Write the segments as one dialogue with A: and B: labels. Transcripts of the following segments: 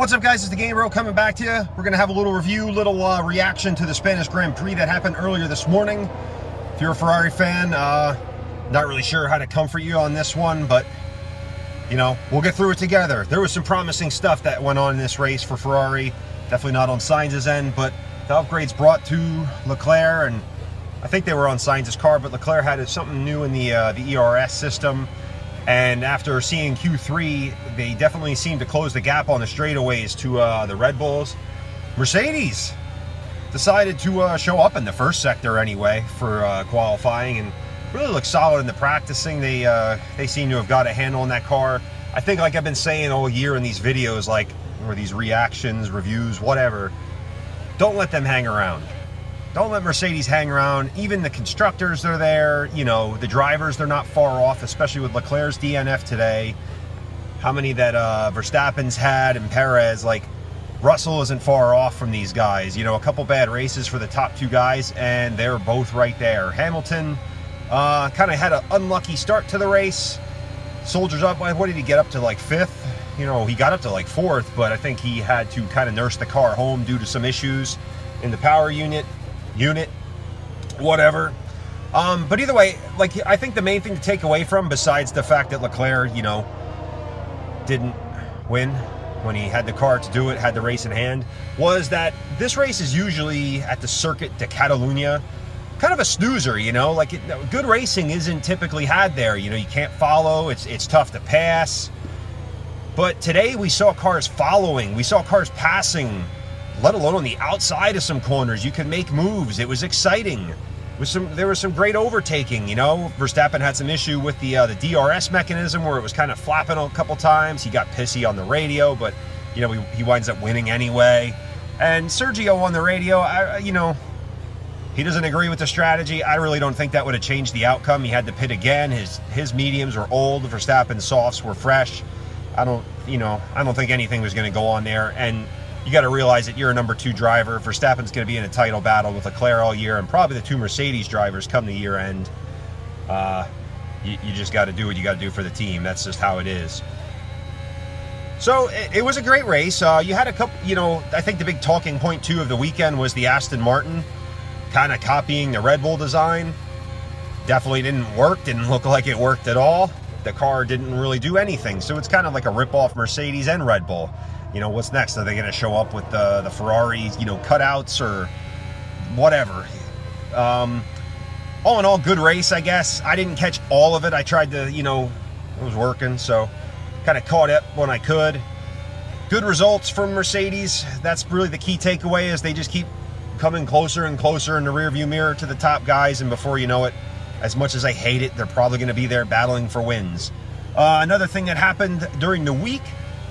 A: What's up, guys? It's the Game Bro coming back to you. We're going to have a little review, reaction to the Spanish Grand Prix that happened earlier this morning. If you're a Ferrari fan, not really sure how to comfort you on this one, but, you know, we'll get through it together. There was some promising stuff that went on in this race for Ferrari. Definitely not on Sainz's end, but the upgrades brought to Leclerc, and I think they were on Sainz's car, but Leclerc had something new in the ERS system. And after seeing Q3, they definitely seemed to close the gap on the straightaways to the Red Bulls. Mercedes decided to show up in the first sector anyway for qualifying, and really looked solid in the practicing. They seem to have got a handle on that car. I think, like I've been saying all year in these videos, like, or these reactions, reviews, whatever, don't let them hang around. Don't let Mercedes hang around. Even the constructors are there. You know, the drivers, they're not far off, especially with Leclerc's DNF today. How many that Verstappen's had and Perez, like, Russell isn't far off from these guys. You know, a couple bad races for the top two guys, and they're both right there. Hamilton kind of had an unlucky start to the race. Soldiers up, what did he get up to, like, 5th? You know, he got up to, like, 4th, but I think he had to kind of nurse the car home due to some issues in the power unit, whatever. But either way, like, I think the main thing to take away from, besides the fact that Leclerc, you know, didn't win when he had the car to do it, had the race in hand, was that this race is usually at the Circuit De Catalunya kind of a snoozer, you know, like, good racing isn't typically had there. You know, you can't follow, it's tough to pass. But today we saw cars following, we saw cars passing, let alone on the outside of some corners. You could make moves. It was exciting. There was some great overtaking, you know. Verstappen had some issue with the DRS mechanism where it was kind of flapping a couple times. He got pissy on the radio, but, you know, he winds up winning anyway. And Sergio on the radio, you know, he doesn't agree with the strategy. I really don't think that would have changed the outcome. He had to pit again. His mediums were old. Verstappen's softs were fresh. I don't think anything was going to go on there. And you got to realize that you're a number 2 driver. Verstappen's going to be in a title battle with Leclerc all year, and probably the 2 Mercedes drivers come the year end. You just got to do what you got to do for the team. That's just how it is. So it was a great race. You had a couple, you know, I think the big talking point too of the weekend was the Aston Martin kind of copying the Red Bull design. Definitely didn't work. Didn't look like it worked at all. The car didn't really do anything. So it's kind of like a rip-off Mercedes and Red Bull. You know, what's next? Are they going to show up with the Ferrari, you know, cutouts or whatever? All in all, good race, I guess. I didn't catch all of it. I tried to, you know, I was working, so kind of caught up when I could. Good results from Mercedes. That's really the key takeaway, is they just keep coming closer and closer in the rearview mirror to the top guys, and before you know it, as much as I hate it, they're probably going to be there battling for wins. Another thing that happened during the week,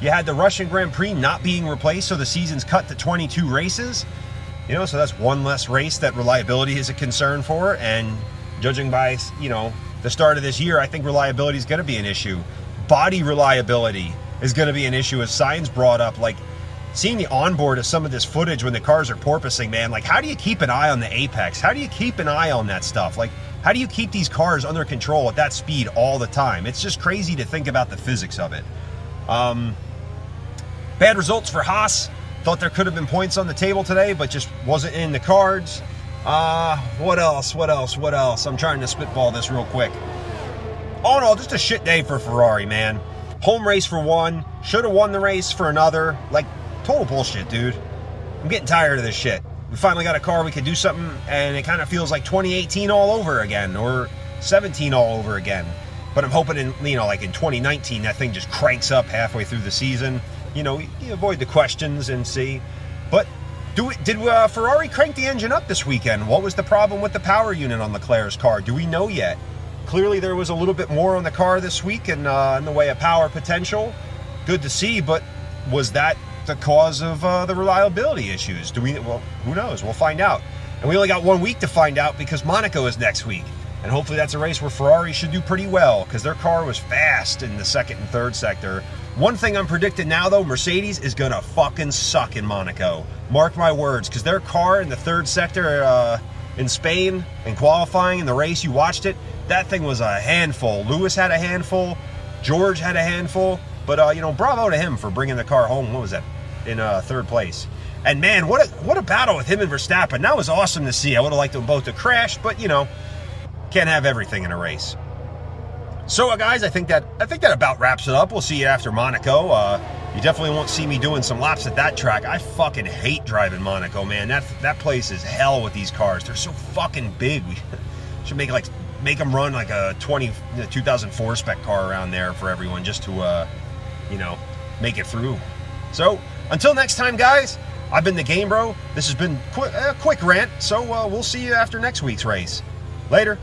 A: you had the Russian Grand Prix not being replaced, so the season's cut to 22 races. You know, so that's one less race that reliability is a concern for, and judging by, you know, the start of this year, I think reliability is going to be an issue. Body reliability is going to be an issue, as Sainz brought up. Like, seeing the onboard of some of this footage when the cars are porpoising, man, like, how do you keep an eye on the apex? How do you keep an eye on that stuff? Like, how do you keep these cars under control at that speed all the time? It's just crazy to think about the physics of it. Bad results for Haas. Thought there could have been points on the table today, but just wasn't in the cards. What else? I'm trying to spitball this real quick. All in all, just a shit day for Ferrari, man. Home race for one. Should have won the race for another. Like, total bullshit, dude. I'm getting tired of this shit. We finally got a car we could do something, and it kind of feels like 2018 all over again, or 17 all over again. But I'm hoping in, you know, like in 2019, that thing just cranks up halfway through the season. You know, you avoid the questions and see. But did Ferrari crank the engine up this weekend? What was the problem with the power unit on Leclerc's car? Do we know yet? Clearly there was a little bit more on the car this week in the way of power potential. Good to see, but was that the cause of the reliability issues? Well, who knows? We'll find out. And we only got 1 week to find out, because Monaco is next week. And hopefully that's a race where Ferrari should do pretty well, because their car was fast in the second and third sector. One thing I'm predicting now, though, Mercedes is going to fucking suck in Monaco. Mark my words, because their car in the third sector in Spain, in qualifying, in the race, you watched it, that thing was a handful. Lewis had a handful. George had a handful. But, you know, bravo to him for bringing the car home. What was that? in third place. And man, what a battle with him and Verstappen. That was awesome to see. I would have liked them both to crash, but you know, can't have everything in a race. So guys, I think that about wraps it up. We'll see you after Monaco. You definitely won't see me doing some laps at that track. I fucking hate driving Monaco, man. That place is hell with these cars. They're so fucking big. We should make them run like a 2004 spec car around there for everyone, just to you know, make it through. So until next time, guys, I've been the Game Bro. This has been a quick rant, so we'll see you after next week's race. Later.